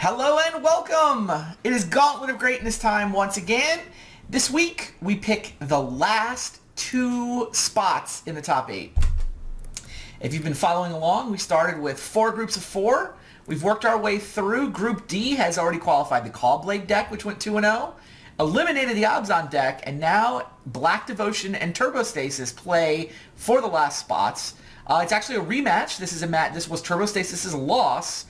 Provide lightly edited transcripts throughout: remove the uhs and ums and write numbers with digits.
Hello and welcome! It is Gauntlet of Greatness time once again. This week, we pick the last two spots in the top 8. If you've been following along, we started with 4 groups of 4. We've worked our way through. Group D has already qualified the Caw-Blade deck, which went 2-0, eliminated the Abzan deck, and now Black Devotion and Turbo Stasis play for the last spots. It's actually a rematch. This was Turbo Stasis' loss.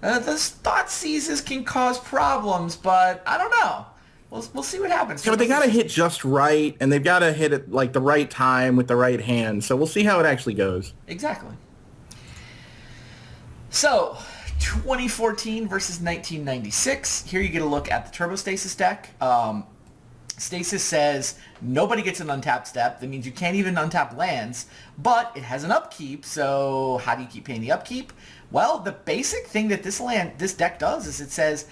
The thought seizes can cause problems, but I don't know. We'll see what happens. Yeah, but they got to hit just right, and they've got to hit it like the right time with the right hand. So we'll see how it actually goes. Exactly. So, 2014 versus 1996. Here you get a look at the Turbo Stasis deck. Stasis says nobody gets an untapped step. That means you can't even untap lands, but it has an upkeep. So how do you keep paying the upkeep? Well, the basic thing that this deck does is it says,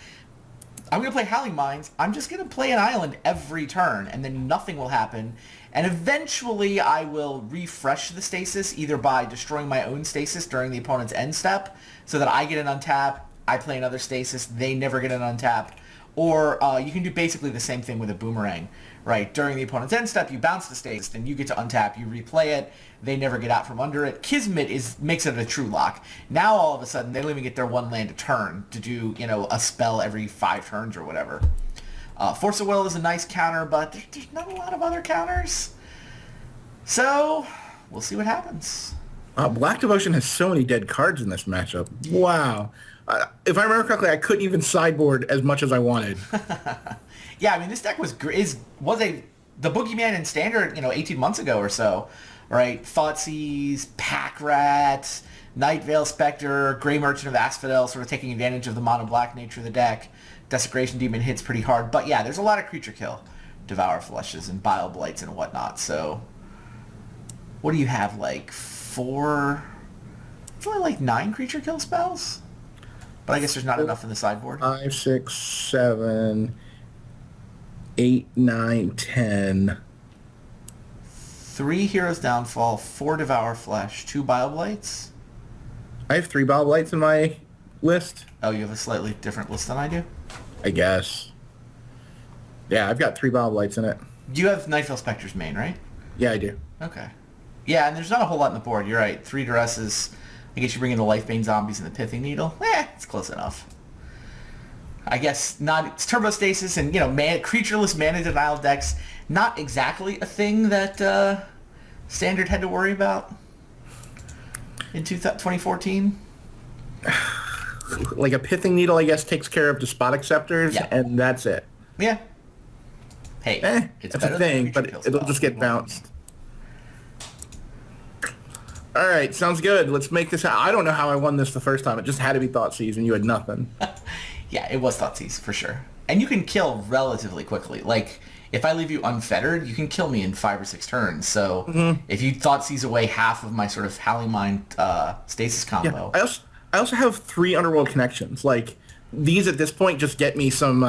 I'm going to play Howling Mines. I'm just going to play an island every turn, and then nothing will happen. And eventually I will refresh the Stasis, either by destroying my own Stasis during the opponent's end step, so that I get an untap, I play another Stasis, they never get an untap. Or you can do basically the same thing with a Boomerang, right? During the opponent's end step, you bounce the Stasis, then you get to untap, you replay it, they never get out from under it. Kismet makes it a true lock. Now all of a sudden, they don't even get their one land a turn to do, a spell every 5 turns or whatever. Force of Will is a nice counter, but there's not a lot of other counters. So, we'll see what happens. Black Devotion has so many dead cards in this matchup. Wow. If I remember correctly, I couldn't even sideboard as much as I wanted. Yeah, I mean, this deck was the Boogeyman in Standard, 18 months ago or so, right? Thoughtseize, Pack Rat, Night Veil Spectre, Grey Merchant of Asphodel, sort of taking advantage of the mono-black nature of the deck. Desecration Demon hits pretty hard, but yeah, there's a lot of creature kill. Devour Flushes and Bile Blights and whatnot, so... What do you have, like, 4... It's only like 9 creature kill spells? But I guess there's not enough in the sideboard. 5, 6, 7, 8, 9, 10. 3 Heroes Downfall, 4 Devour Flesh, 2 Bile Blights. I have 3 Bile Blights in my list. Oh, you have a slightly different list than I do? I guess. Yeah, I've got 3 Bile Blights in it. You have Nightveil Spectre's main, right? Yeah, I do. Okay. Yeah, and there's not a whole lot in the board. You're right. 3 Duresses. I guess you bring in the Lifebane Zombies and the Pithing Needle. It's close enough. I guess not. It's Turbo Stasis and, creatureless mana denial decks. Not exactly a thing that Standard had to worry about in 2014. Like a Pithing Needle, I guess, takes care of Despotic Scepters, Yeah. and that's it. Yeah. Hey, it's that's a thing, but it'll just get bounced. All right, sounds good. Let's make this. I don't know how I won this the first time. It just had to be Thoughtseize, and you had nothing. Yeah, it was Thoughtseize, for sure. And you can kill relatively quickly. Like, if I leave you unfettered, you can kill me in 5 or 6 turns. So, if you Thoughtseize away half of my sort of Howling Mind Stasis combo... Yeah, I also have 3 Underworld connections. Like, these at this point just get me some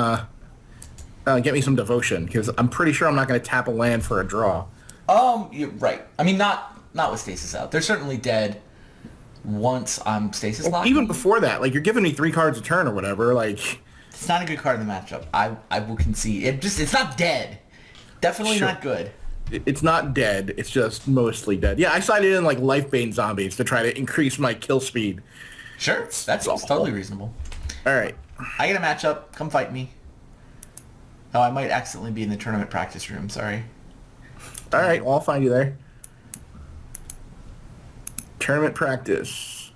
devotion, because I'm pretty sure I'm not going to tap a land for a draw. You're right. I mean, not with Stasis out. They're certainly dead once I'm Stasis locked. Even before that, like, you're giving me 3 cards a turn or whatever, like... It's not a good card in the matchup. I will concede. It's not dead. Definitely not good. It's not dead. It's just mostly dead. Yeah, I sided in, like, Lifebane Zombies to try to increase my kill speed. Sure. That's totally reasonable. All right. I get a matchup. Come fight me. Oh, I might accidentally be in the tournament practice room. Sorry. All right. Well, I'll find you there. Tournament practice.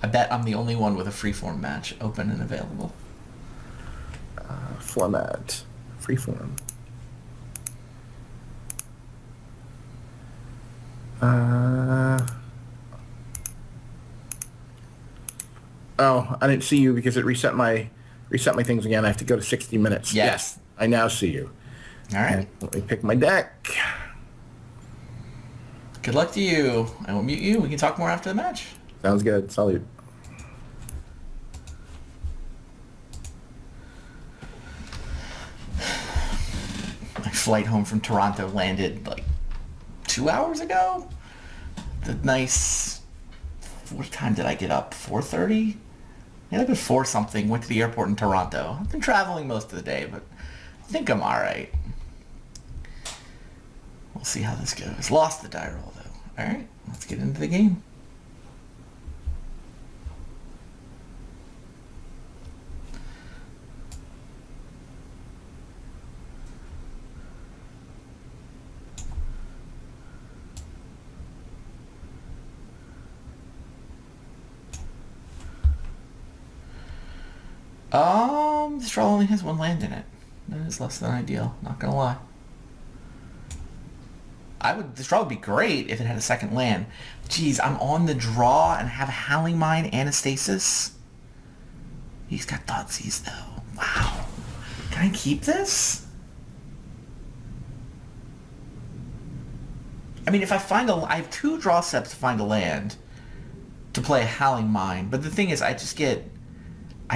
I bet I'm the only one with a freeform match open and available. Format. Freeform. Oh, I didn't see you because it reset my things again. I have to go to 60 minutes. Yeah. Yes, I now see you. All right. And let me pick my deck. Good luck to you. I will mute you. We can talk more after the match. Sounds good. Salute. My flight home from Toronto landed like 2 hours ago. The nice... What time did I get up? 4:30? I had a 4-something, went to the airport in Toronto. I've been traveling most of the day, but I think I'm alright. We'll see how this goes. Lost the die roll, though. Alright, let's get into the game. This draw only has 1 land in it. That is less than ideal, not gonna lie. This draw would be great if it had a second land. Jeez, I'm on the draw and have a Howling Mine and a Stasis. He's got Thoughtseize though. Wow. Can I keep this? I mean, if I find I have 2 draw steps to find a land to play a Howling Mine, but the thing is, I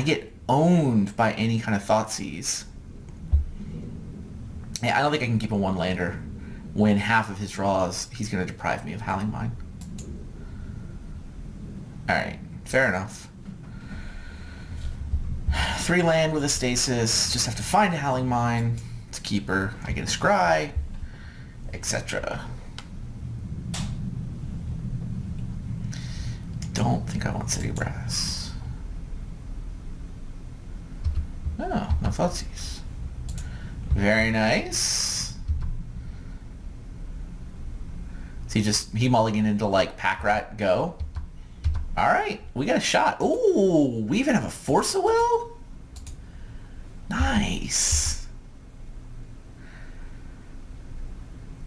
get owned by any kind of Thoughtseize. Yeah, I don't think I can keep a 1-lander when half of his draws he's going to deprive me of Howling Mine. Alright, fair enough. 3 land with a Stasis, just have to find a Howling Mine. It's a keeper. I get a Scry, etc. Don't think I want City Brass. Oh, no Thoughtseize. Very nice. So he mulliganed into like Pack Rat go. Alright, we got a shot. Ooh, we even have a Force of Will? Nice.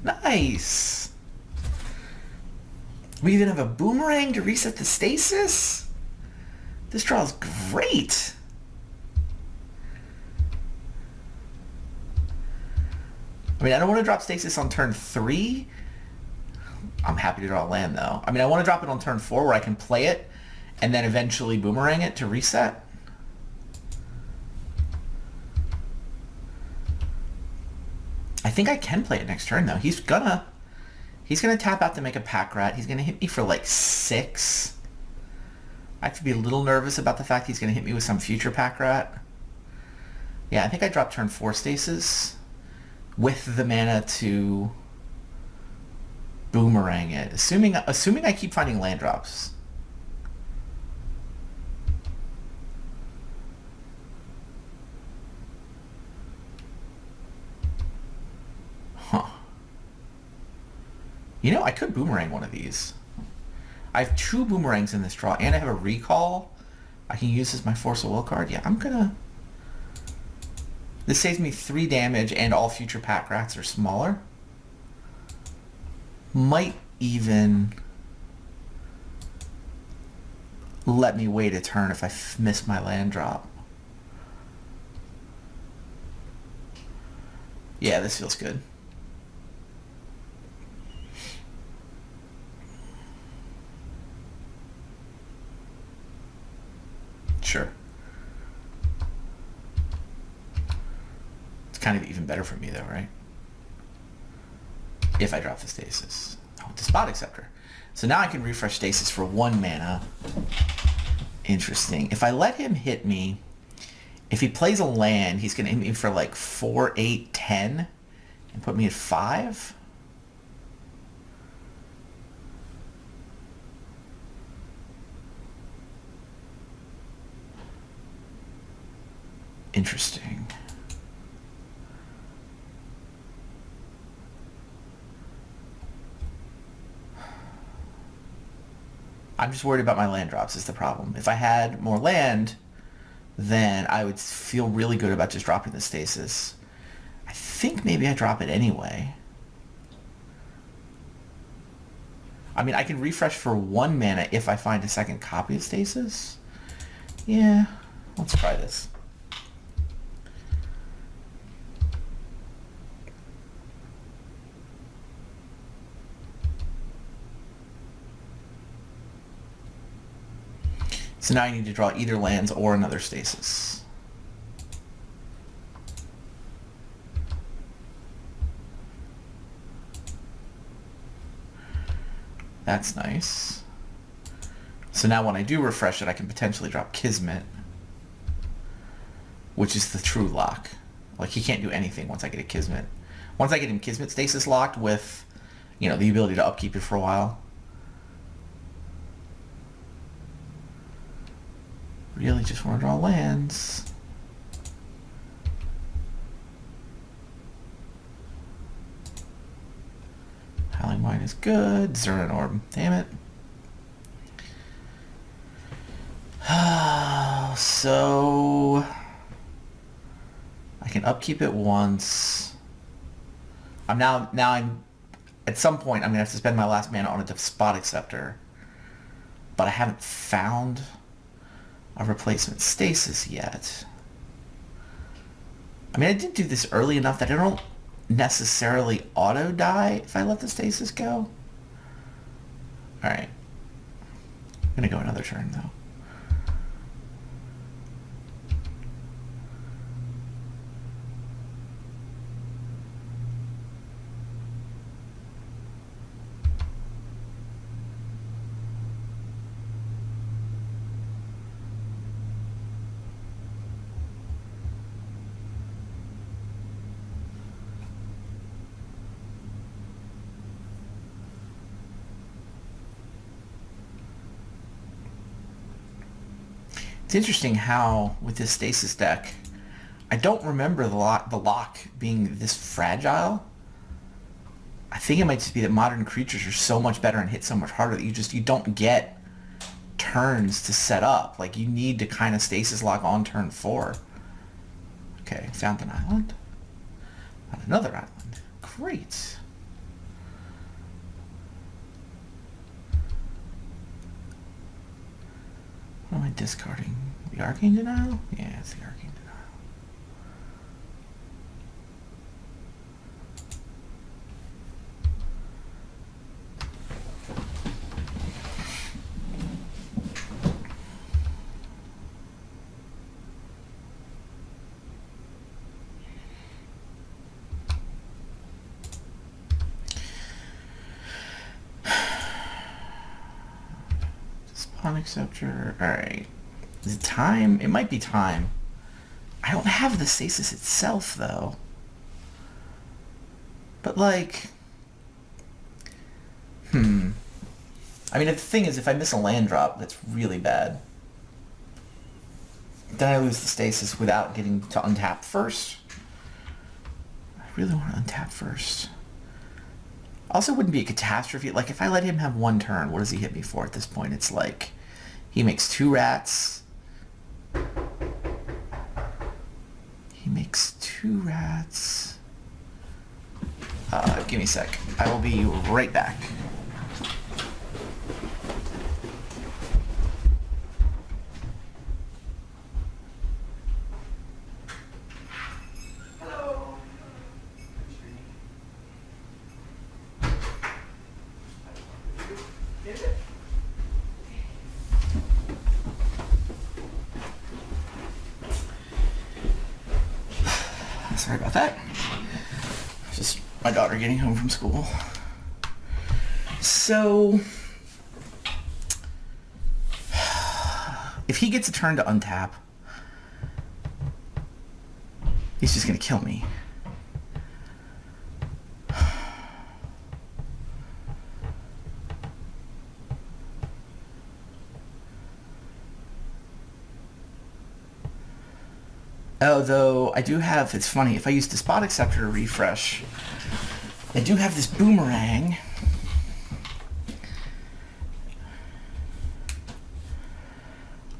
Nice. We even have a Boomerang to reset the Stasis? This draw is great. I mean, I don't want to drop Stasis on turn 3. I'm happy to draw a land, though. I mean, I want to drop it on turn 4 where I can play it and then eventually Boomerang it to reset. I think I can play it next turn, though. He's gonna tap out to make a Pack Rat. He's gonna hit me for like 6. I have to be a little nervous about the fact he's gonna hit me with some future Pack Rat. Yeah, I think I dropped turn 4 Stasis with the mana to Boomerang it, assuming I keep finding land drops. Huh. You know, I could Boomerang one of these. I have 2 Boomerangs in this draw, and I have a Recall I can use as my Force of Will card. Yeah, I'm gonna... This saves me 3 damage, and all future Pack Rats are smaller. Might even let me wait a turn if I miss my land drop. Yeah, this feels good. Sure. It's kind of even better for me though, right? If I drop the Stasis. Oh, Despotic Scepter. So now I can refresh Stasis for 1 mana. Interesting. If I let him hit me, if he plays a land, he's going to hit me for like 4, 8, 10, and put me at 5. Interesting. I'm just worried about my land drops is the problem. If I had more land, then I would feel really good about just dropping the Stasis. I think maybe I drop it anyway. I mean, I can refresh for 1 mana if I find a second copy of Stasis. Yeah, let's try this. So now I need to draw either lands or another Stasis. That's nice. So now when I do refresh it, I can potentially drop Kismet, which is the true lock. Like, he can't do anything once I get a Kismet. Once I get him Kismet Stasis locked with, you know, the ability to upkeep it for a while. Really just want to draw lands. Howling Mine is good. Zernan Orb. Damn it. So I can upkeep it once. I'm at some point I'm gonna have to spend my last mana on a Spot Acceptor, but I haven't found a replacement Stasis yet. I mean, I did do this early enough that I don't necessarily auto die if I let the Stasis go. All right, I'm gonna go another turn though. It's interesting how, with this Stasis deck, I don't remember the lock being this fragile. I think it might just be that modern creatures are so much better and hit so much harder that you don't get turns to set up. Like, you need to kind of Stasis lock on turn 4. Okay, found an island. Found another island. Great. What am I discarding? The Arcane Denial? Yeah, it's the Arcane Denial. Spawn Acceptor. Alright. Is it time? It might be time. I don't have the Stasis itself, though. But, like... I mean, the thing is, if I miss a land drop, that's really bad. Then I lose the Stasis without getting to untap first. I really want to untap first. Also, wouldn't be a catastrophe. Like, if I let him have one turn, what does he hit me for at this point? It's like, he makes 2 rats. He makes 2 rats. Give me a sec. I will be right back. Sorry about that. Just my daughter getting home from school. So, if he gets a turn to untap, he's just gonna kill me. Although I do have, it's funny, if I use the Spot Acceptor to refresh, I do have this boomerang.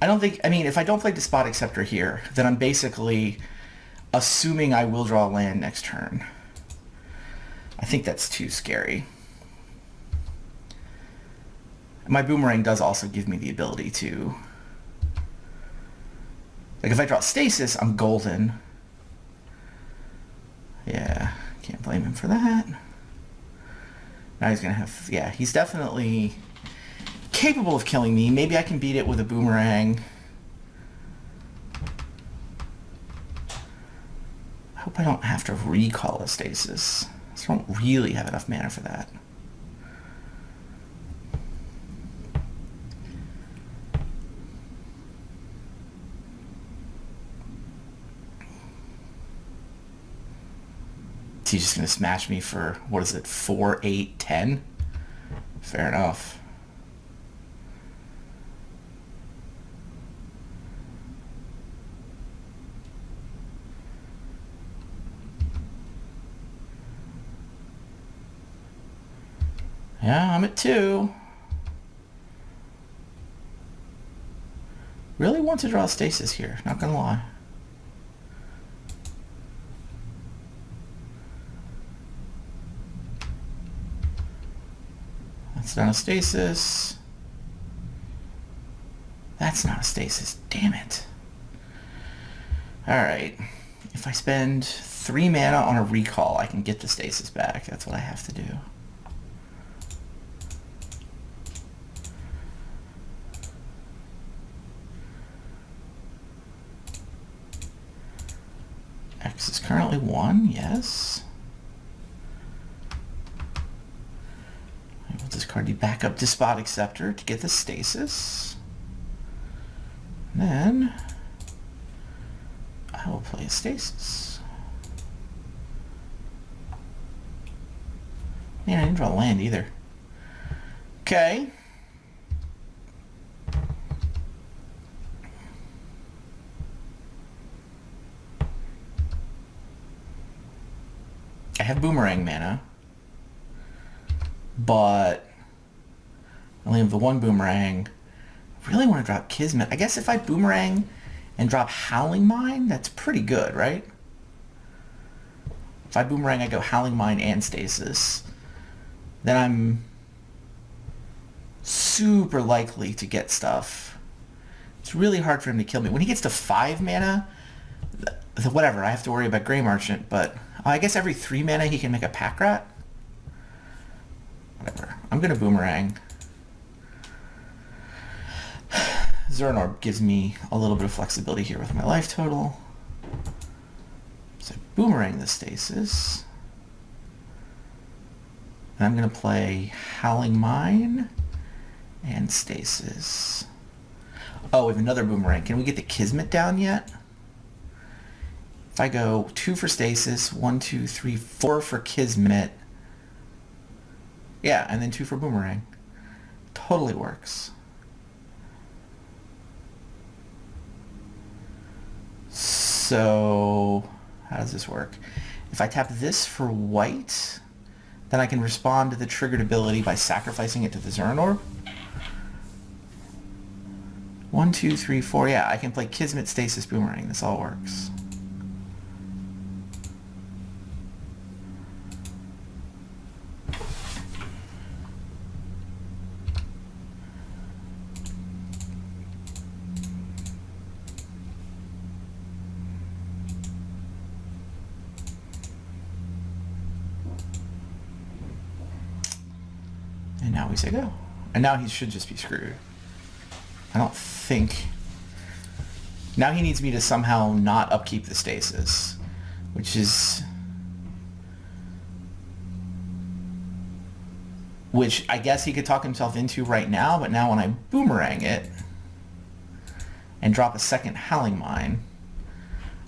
I mean, if I don't play the Spot Acceptor here, then I'm basically assuming I will draw land next turn. I think that's too scary. My boomerang does also give me the ability to... Like, if I draw Stasis, I'm golden. Yeah, can't blame him for that. Now he's gonna have... Yeah, he's definitely capable of killing me. Maybe I can beat it with a boomerang. I hope I don't have to recall a Stasis. I just don't really have enough mana for that. He's just going to smash me for, what is it, 4, 8, 10? Fair enough. Yeah, I'm at 2. Really want to draw Stasis here, not gonna lie. That's not a Stasis. That's not a Stasis, damn it. Alright, if I spend 3 mana on a recall, I can get the Stasis back. That's what I have to do. X is currently 1, yes. I will discard the backup Despotic Scepter to get the Stasis. And then I will play a Stasis. Man, I didn't draw a land either. Okay. I have Boomerang mana, but I only have the 1 Boomerang. I really want to drop Kismet. I guess if I Boomerang and drop Howling Mine, that's pretty good, right? If I Boomerang, I go Howling Mine and Stasis. Then I'm super likely to get stuff. It's really hard for him to kill me. When he gets to 5 mana, whatever, I have to worry about Grey Merchant, but I guess every 3 mana he can make a Pack Rat. Whatever. I'm going to Boomerang. Zernor gives me a little bit of flexibility here with my life total. So Boomerang the Stasis. And I'm going to play Howling Mine and Stasis. Oh, we have another Boomerang. Can we get the Kismet down yet? If I go 2 for Stasis, 1, 2, 3, 4 for Kismet. Yeah, and then 2 for Boomerang. Totally works. So, how does this work? If I tap this for white, then I can respond to the triggered ability by sacrificing it to the Zernor. 1, 2, 3, 4. Yeah, I can play Kismet, Stasis, Boomerang. This all works. And now we say go. And now he should just be screwed. I don't think... Now he needs me to somehow not upkeep the Stasis, which is... Which I guess he could talk himself into right now, but now when I Boomerang it and drop a second Howling Mine,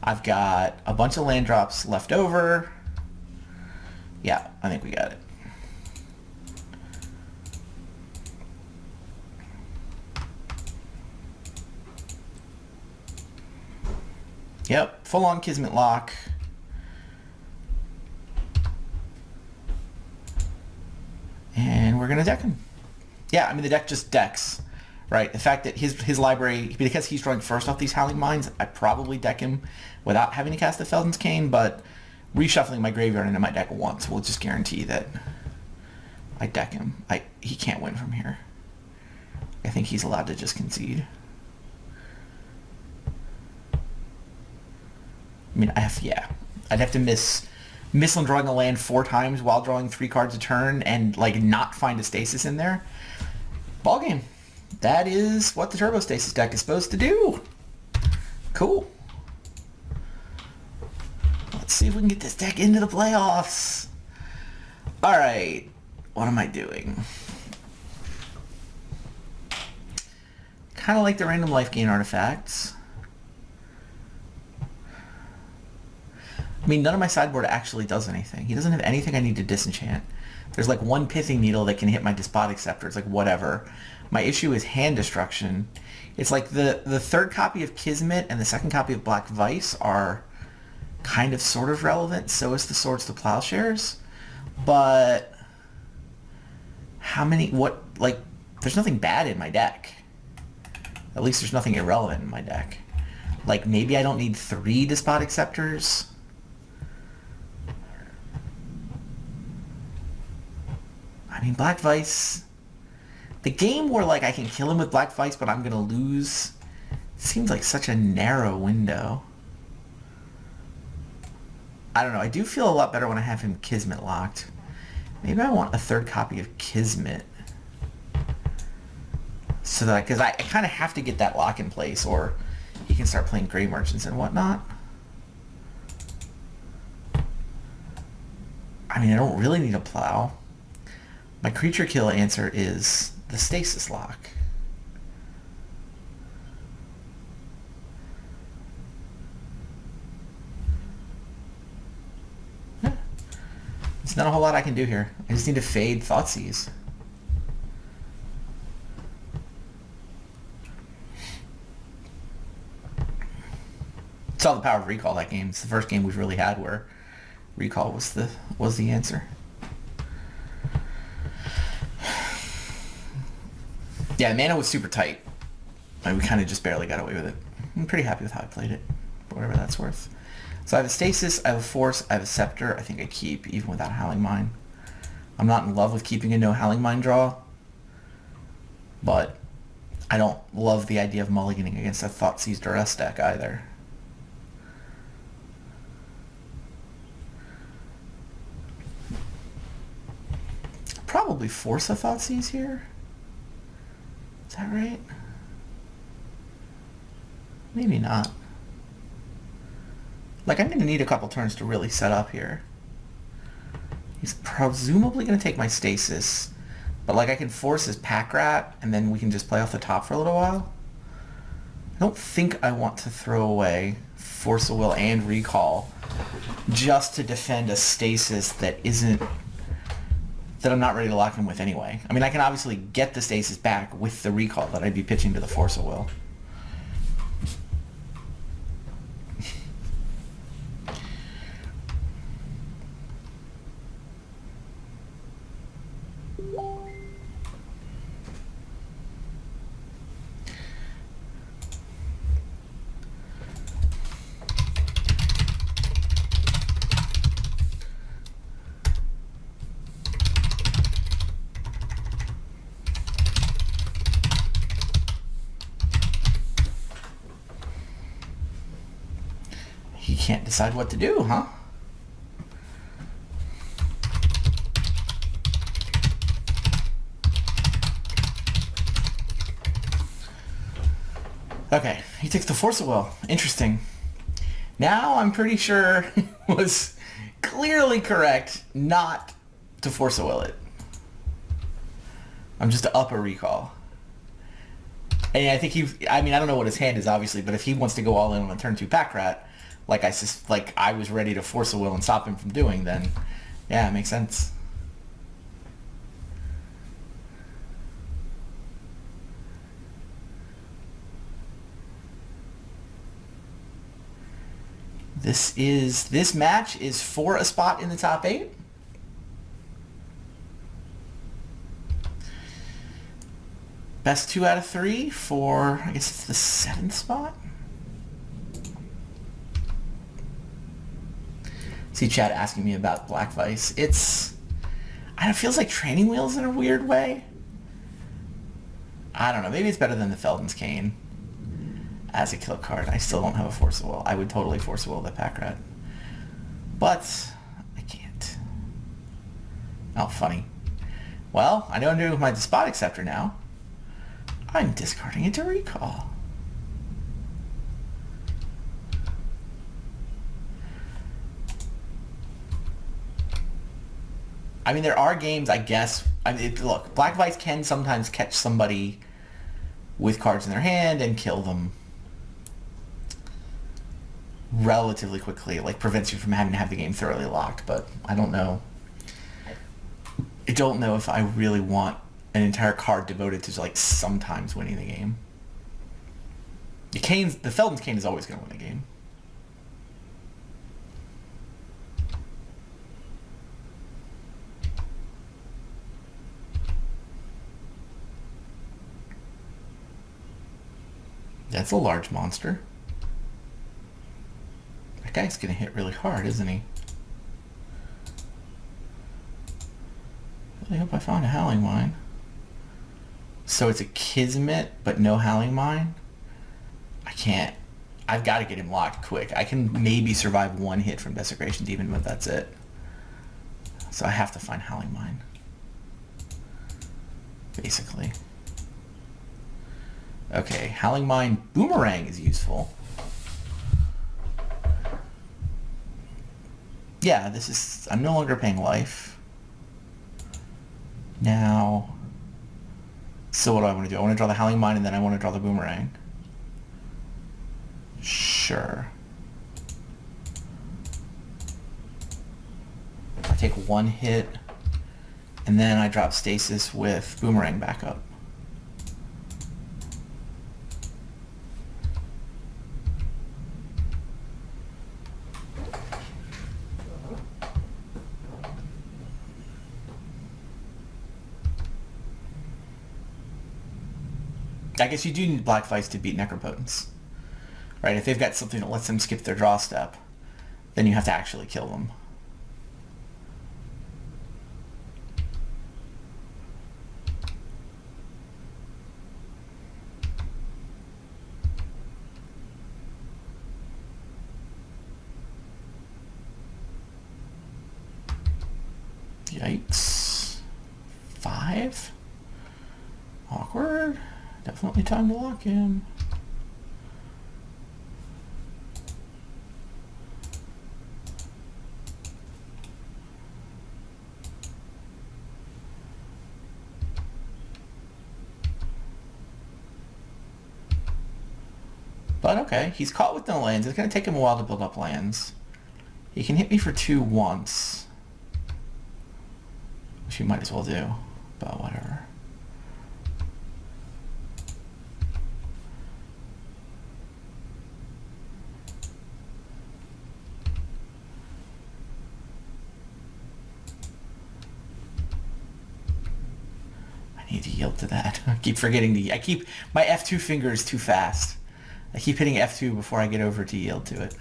I've got a bunch of land drops left over. Yeah, I think we got it. Yep, full-on Kismet lock. And we're going to deck him. Yeah, I mean, the deck just decks, right? The fact that his library, because he's drawing first off these Howling Mines, I probably deck him without having to cast the Felden's Cane, but reshuffling my graveyard into my deck once will just guarantee that I deck him. He can't win from here. I think he's allowed to just concede. I mean, I'd have to miss on drawing a land 4 times while drawing 3 cards a turn and, like, not find a Stasis in there. Ball game. That is what the Turbo Stasis deck is supposed to do. Cool. Let's see if we can get this deck into the playoffs. All right. What am I doing? Kind of like the random life gain artifacts. I mean, none of my sideboard actually does anything. He doesn't have anything I need to disenchant. There's like one Pithing Needle that can hit my Despotic Scepter. It's like whatever. My issue is hand destruction. It's like the third copy of Kismet and the second copy of Black Vice are kind of sort of relevant. So is the Swords to Plowshares. But how many, there's nothing bad in my deck. At least there's nothing irrelevant in my deck. Like maybe I don't need 3 Despotic Scepters. I mean, Black Vice, the game where like I can kill him with Black Vice but I'm going to lose, seems like such a narrow window. I don't know. I do feel a lot better when I have him Kismet locked. Maybe I want a third copy of Kismet. So that, because I kind of have to get that lock in place or he can start playing Grey Merchants and whatnot. I mean, I don't really need a plow. My creature kill answer is the Stasis lock. Yeah. There's not a whole lot I can do here. I just need to fade Thoughtseize. Saw the power of Recall that game. It's the first game we've really had where Recall was the answer. Yeah, mana was super tight. Like, we kind of just barely got away with it. I'm pretty happy with how I played it, for whatever that's worth. So I have a Stasis, I have a Force, I have a Scepter. I think I keep, even without Howling Mine. I'm not in love with keeping a no Howling Mine draw, but I don't love the idea of mulliganing against a Thoughtseize Duress deck either. Probably force a Thoughtseize here. Is that right? Maybe not. Like, I'm going to need a couple turns to really set up here. He's presumably going to take my Stasis, but like I can force his Pack Rat, and then we can just play off the top for a little while. I don't think I want to throw away Force of Will and Recall just to defend a Stasis that I'm not ready to lock him with anyway. I mean, I can obviously get the Stasis back with the Recall that I'd be pitching to the Force of Will. He can't decide what to do, huh? Okay, he takes the Force of Will. Interesting. Now I'm pretty sure was clearly correct not to Force of Will it. I'm just to up a Recall. And I think I don't know what his hand is obviously, but if he wants to go all in on a turn 2 Pack Rat, like I was ready to Force a Will and stop him from doing, then yeah, it makes sense. This match is for a spot in the top 8. Best 2 out of 3 for, I guess it's the 7th spot. See chat asking me about Black Vice. It feels like Training Wheels in a weird way. I don't know. Maybe it's better than the Felden's Cane as a kill card. I still don't have a Force of Will. I would totally Force of Will the Pack Rat. But I can't. Oh, funny. Well, I know what I'm doing with my Despotic Scepter now. I'm discarding it to Recall. I mean, there are games, I guess. Look, Black Vice can sometimes catch somebody with cards in their hand and kill them relatively quickly. It like prevents you from having to have the game thoroughly locked, but I don't know. I don't know if I really want an entire card devoted to like sometimes winning the game. The Feldon's Cane is always going to win the game. That's a large monster. That guy's going to hit really hard, isn't he? I really hope I found a Howling Mine. So it's a Kismet, but no Howling Mine? I can't. I've got to get him locked quick. I can maybe survive one hit from Desecration Demon, but that's it. So I have to find Howling Mine. Basically. Okay, Howling Mine Boomerang is useful. Yeah, this is... I'm no longer paying life. Now... So what do I want to do? I want to draw the Howling Mine and then I want to draw the Boomerang. Sure. I take one hit and then I drop Stasis with Boomerang back up. I guess you do need Black Vice to beat Necropotence. Right? If they've got something that lets them skip their draw step, then you have to actually kill them. Yikes. 5? Awkward. Definitely time to lock him. But okay, he's caught with no lands. It's going to take him a while to build up lands. He can hit me for 2 once. Which he might as well do. But whatever. I need to yield to that. I keep forgetting to... My F2 finger is too fast. I keep hitting F2 before I get over to yield to it.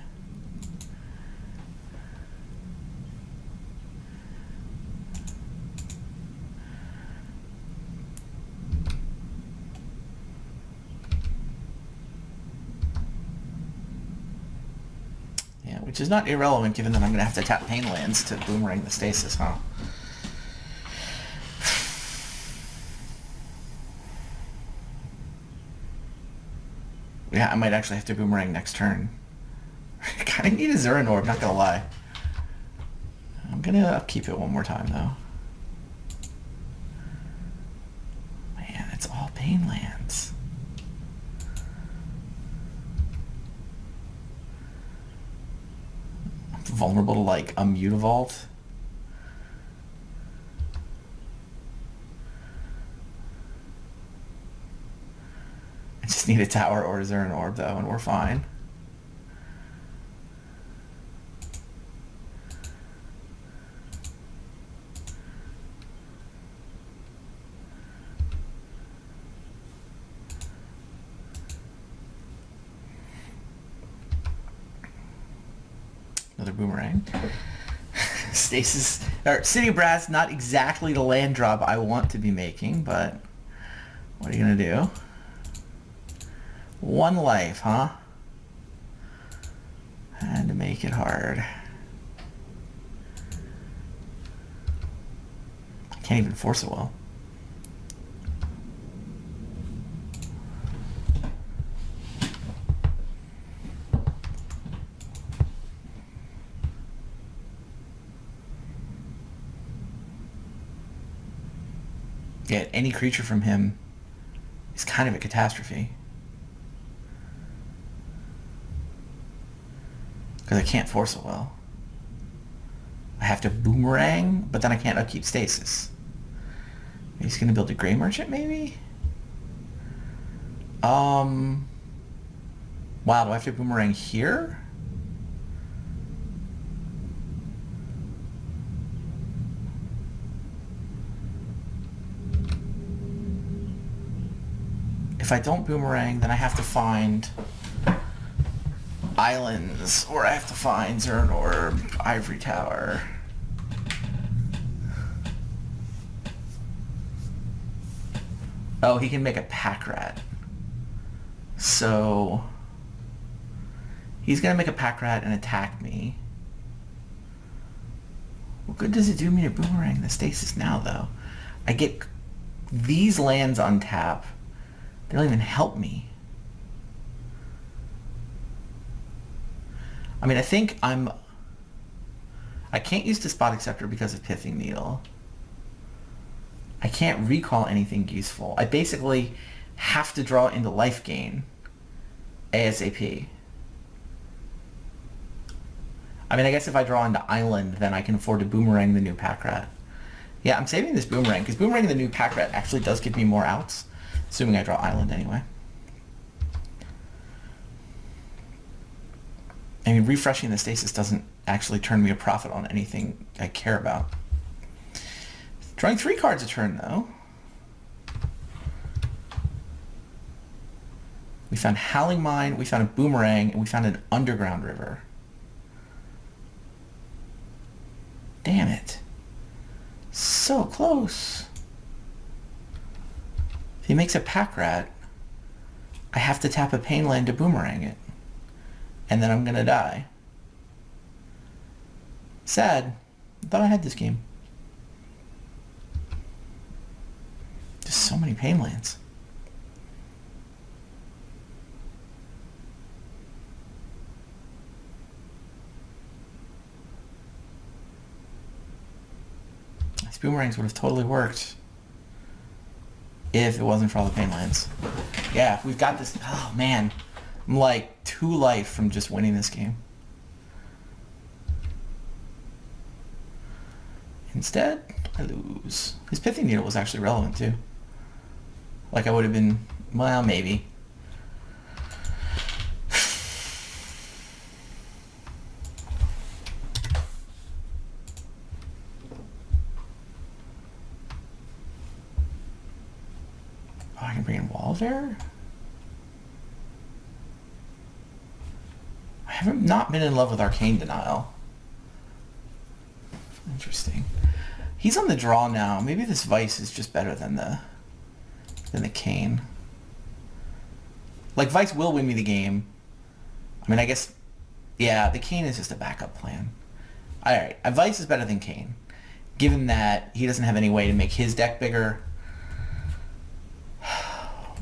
Yeah, which is not irrelevant given that I'm going to have to tap Pain lands to Boomerang the Stasis, huh? Yeah, I might actually have to Boomerang next turn. I kind of need a Zuran Orb, not gonna lie. I'm gonna upkeep it one more time, though. Man, it's all Pain lands. I'm vulnerable to, like, a Mutavault. I just need a tower or a Zuran Orb, though, and we're fine. Another Boomerang. Stasis, or City Brass, not exactly the land drop I want to be making, but what are you gonna do? 1 life, huh? Had to make it hard. I can't even force it well. Yet any creature from him is kind of a catastrophe. Because I can't force a will. I have to boomerang, but then I can't upkeep Stasis. He's going to build a Gray Merchant, maybe? Wow, do I have to boomerang here? If I don't boomerang, then I have to find islands, or I have to find Zern or Ivory Tower. Oh, he can make a pack rat. So he's gonna make a pack rat and attack me. What good does it do me to boomerang the Stasis now, though? I get these lands on tap. They don't even help me. I mean, I think I can't use Despotic Scepter because of Pithing Needle. I can't recall anything useful. I basically have to draw into life gain ASAP. I mean, I guess if I draw into Island, then I can afford to boomerang the new pack rat. Yeah, I'm saving this boomerang, because boomerang the new pack rat actually does give me more outs, assuming I draw Island anyway. I mean, refreshing the Stasis doesn't actually turn me a profit on anything I care about. Drawing 3 cards a turn, though. We found Howling Mine, we found a Boomerang, and we found an Underground River. Damn it. So close. If he makes a pack rat, I have to tap a pain land to boomerang it. And then I'm gonna die. Sad. I thought I had this game. Just so many pain lands. These boomerangs would have totally worked if it wasn't for all the pain lands. Yeah, we've got this. Oh man, I'm like 2 life from just winning this game. Instead, I lose. His Pithing Needle was actually relevant too. Like I would have been, well, maybe. Oh, I can bring in Wall of Air? I haven't not been in love with Arcane Denial. Interesting. He's on the draw now. Maybe this Vice is just better than the Cane. Like, Vice will win me the game. I mean, I guess, yeah, the Cane is just a backup plan. Alright, Vice is better than Cane. Given that he doesn't have any way to make his deck bigger.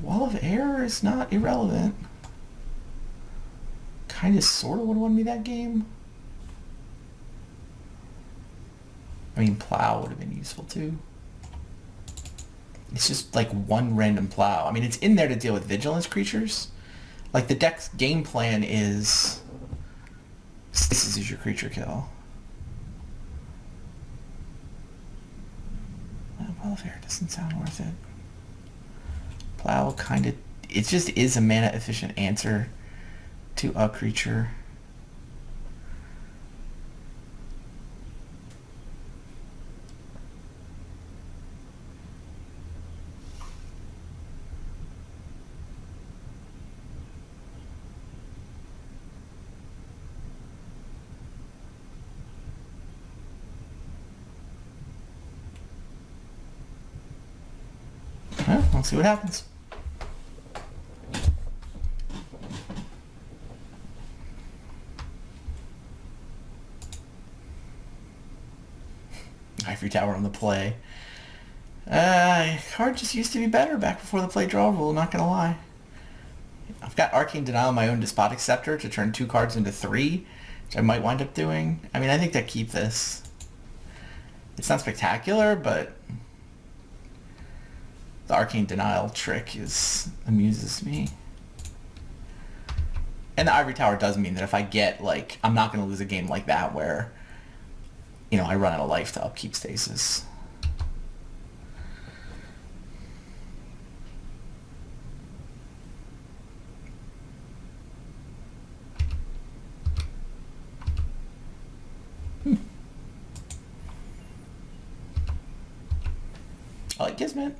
Wall of Air is not irrelevant. Kind of, sort of would have won me that game. I mean, Plow would have been useful too. It's just like one random Plow. I mean, it's in there to deal with Vigilance creatures. Like, the deck's game plan is... This is your creature kill. Well, of Air doesn't sound worth it. Plow kind of... It just is a mana-efficient answer to a creature. Well, we'll see what happens. Ivory Tower on the play. Card just used to be better back before the play draw rule, not gonna lie. I've got Arcane Denial on my own Despotic Scepter to turn 2 cards into 3, which I might wind up doing. I mean, I think I keep this. It's not spectacular, but the Arcane Denial trick amuses me. And the Ivory Tower does mean that if I get, like, I'm not going to lose a game like that where, you know, I run out of life to upkeep Stasis. I like Kismet.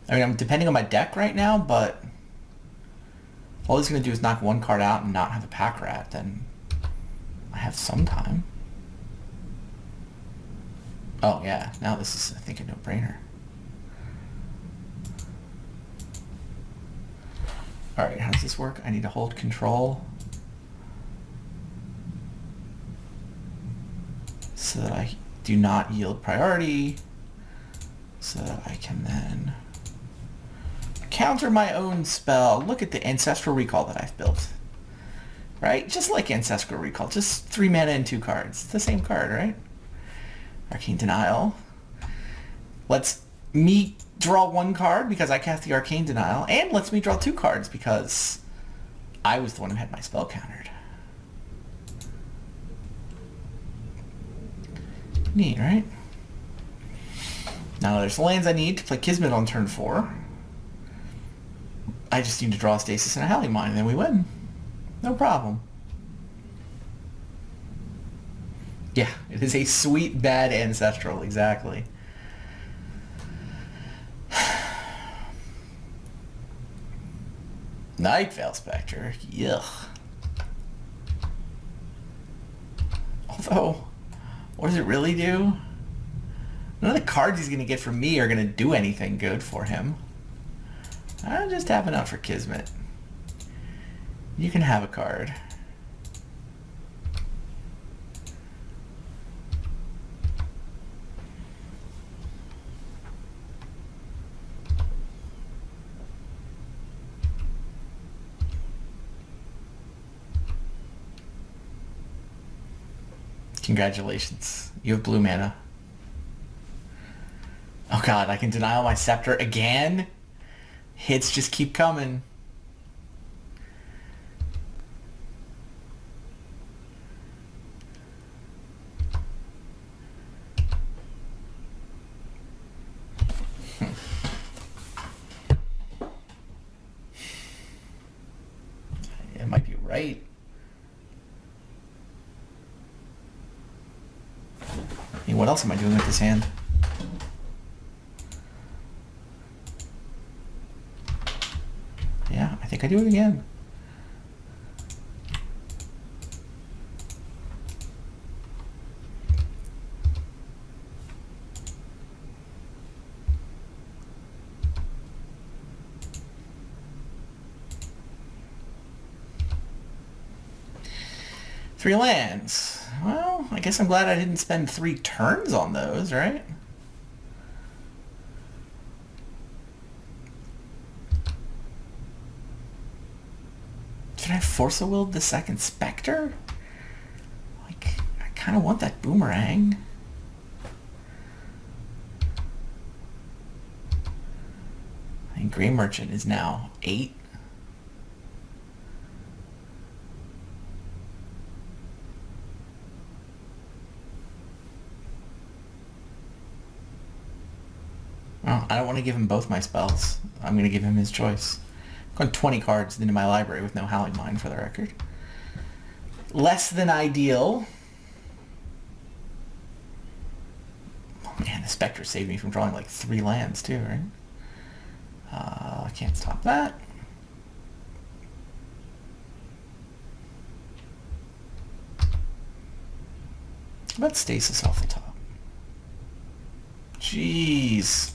I mean, I'm depending on my deck right now, but all he's going to do is knock one card out and not have a Pack Rat, then I have some time. Oh, yeah. Now this is, I think, a no-brainer. Alright, how does this work? I need to hold control so that I do not yield priority, so that I can then counter my own spell. Look at the Ancestral Recall that I've built. Right? Just like Ancestral Recall. Just 3 mana and 2 cards. It's the same card, right? Arcane Denial. Lets me draw 1 card because I cast the Arcane Denial, and lets me draw 2 cards because I was the one who had my spell countered. Neat, right? Now there's lands I need to play Kismet on turn 4. I just need to draw a Stasis and a Howling Mine, and then we win. No problem. Yeah, it is a sweet, bad Ancestral, exactly. Night Veil Spectre, yuck. Although, what does it really do? None of the cards he's going to get from me are going to do anything good for him. I'm just tapping out for Kismet. You can have a card. Congratulations. You have blue mana. Oh god, I can denial my Scepter again? Hits just keep coming. It might be right. I mean, what else am I doing with this hand? Yeah, I think I do it again. Three lands. Well, I guess I'm glad I didn't spend 3 turns on those, right? Should I Force a Will the second Spectre? Like, I kind of want that Boomerang. I think Grey Merchant is now 8. Oh, I don't want to give him both my spells. I'm going to give him his choice. I've gone 20 cards into my library with no Howling Mine, for the record. Less than ideal. Oh man, the Spectre saved me from drawing like 3 lands too, right? I can't stop that. How about Stasis off the top? Jeez.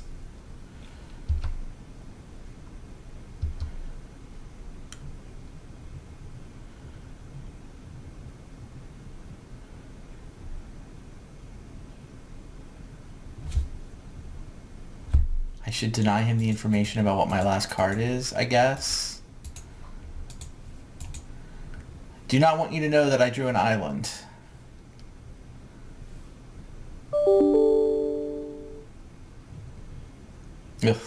I should deny him the information about what my last card is, I guess. Do not want you to know that I drew an island. Ugh.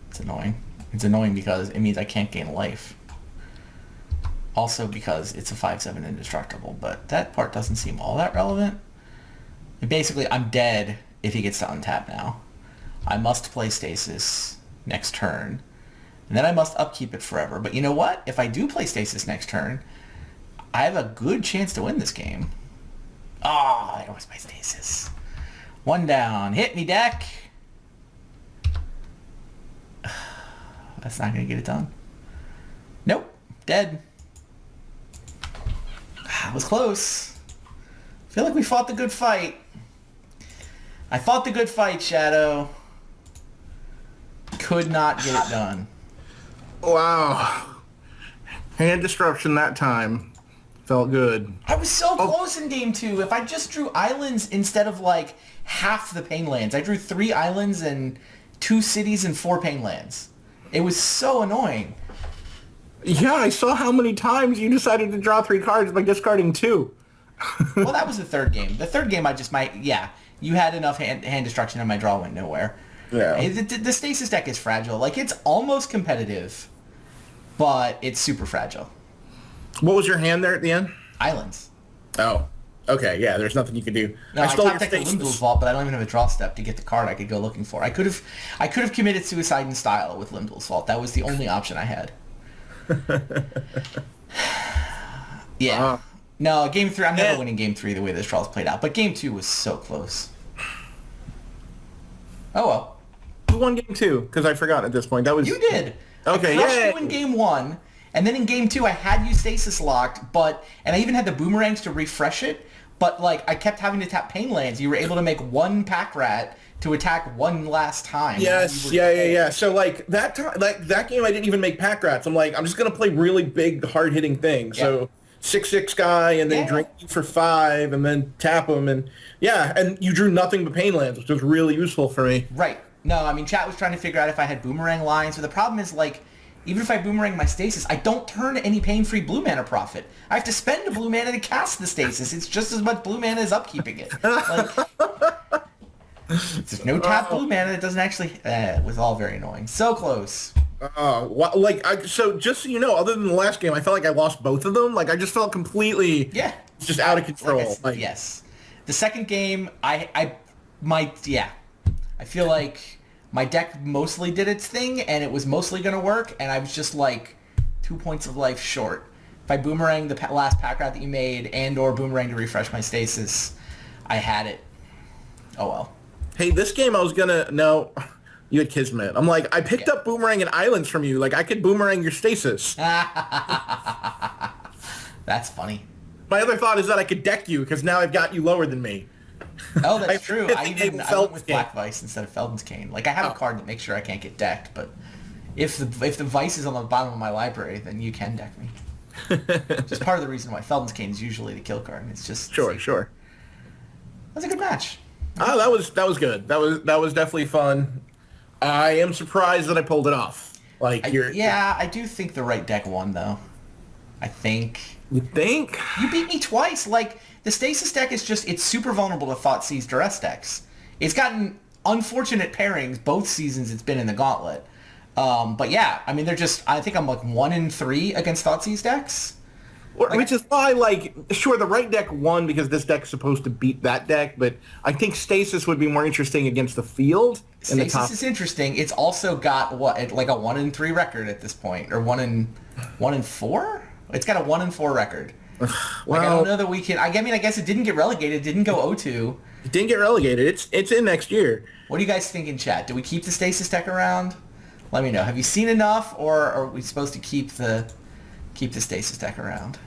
It's annoying. It's annoying because it means I can't gain life. also because it's a 5/7 indestructible, but that part doesn't seem all that relevant. And basically, I'm dead if he gets to untap now. I must play Stasis next turn, and then I must upkeep it forever. But you know what? If I do play Stasis next turn, I have a good chance to win this game. Ah, there was my Stasis. One down. Hit me, deck. That's not going to get it done. Nope. Dead. That was close. I feel like we fought the good fight. I fought the good fight, Shadow. Could not get it done. Wow. Hand disruption that time. Felt good. I was so close in game 2. If I just drew islands instead of like half the pain lands. I drew 3 islands and 2 cities and 4 pain lands. It was so annoying. Yeah, I saw how many times you decided to draw 3 cards by discarding 2. Well, that was the third game. The third game I just might... Yeah, you had enough hand destruction and my draw went nowhere. Yeah. The Stasis deck is fragile. Like, it's almost competitive, but it's super fragile. What was your hand there at the end? Islands. Oh. Okay, yeah, there's nothing you could do. No, I top decked the Limdol's Vault, but I don't even have a draw step to get the card I could go looking for. I could have committed suicide in style with Limdol's Vault. That was the only option I had. Yeah. No, game 3, I'm never winning game 3 the way this draw's played out. But game 2 was so close. Oh well. Who won game 2? Because I forgot at this point. That was You did. Okay, I crushed yeah. you in game 1, and then in game 2 I had you Stasis locked, and I even had the boomerangs to refresh it, but like I kept having to tap pain lands. You were able to make 1 pack rat to attack one last time. Yes, yeah. So like that time, like that game, I didn't even make pack rats. I'm like, I'm just gonna play really big, hard hitting things. Yeah. So 6/6 guy, and then drink you for 5, and then tap him, and and you drew nothing but pain lands, which was really useful for me. Right. No, I mean, chat was trying to figure out if I had boomerang lines, but the problem is, like, even if I boomerang my Stasis, I don't turn any pain-free blue mana profit. I have to spend a blue mana to cast the Stasis. It's just as much blue mana as upkeeping it. Like, there's no tap blue mana. It doesn't actually... it was all very annoying. So close. So just so you know, other than the last game, I felt like I lost both of them. Like, I just felt completely... Yeah. Just out of control. Yes. The second game, I feel like my deck mostly did its thing, and it was mostly going to work, and I was just like 2 points of life short. If I boomerang the last pack rat that you made and or boomerang to refresh my Stasis, I had it. Oh well. Hey, this game I was going to... No, you had Kismet. I'm like, I picked up boomerang and islands from you. Like, I could boomerang your Stasis. That's funny. My other thought is that I could deck you, because now I've got you lower than me. Oh, that's true. I went with Black Cane. Vice instead of Felden's Cane. Like, I have a card that makes sure I can't get decked, but if the Vice is on the bottom of my library, then you can deck me. Just part of the reason why Felden's Cane is usually the kill card. It's just Sure. That's a good match. Oh, that was good. That was definitely fun. I am surprised that I pulled it off. I do think the right deck won, though. I think. You think? You beat me twice. Like, the Stasis deck is just, it's super vulnerable to Thoughtseize Duress decks. It's gotten unfortunate pairings both seasons it's been in the Gauntlet. But yeah, I mean, I think I'm like 1-3 against Thoughtseize decks. Which is why, sure, the right deck won because this deck's supposed to beat that deck, but I think Stasis would be more interesting against the field. Stasis is interesting. It's also got, like a 1-3 record at this point, or 1-4? It's got a 1-4 record. Well, I don't know that we can... I guess it didn't get relegated. It didn't go 0-2. It didn't get relegated. It's in next year. What do you guys think in chat? Do we keep the Stasis deck around? Let me know. Have you seen enough, or are we supposed to keep the Stasis deck around?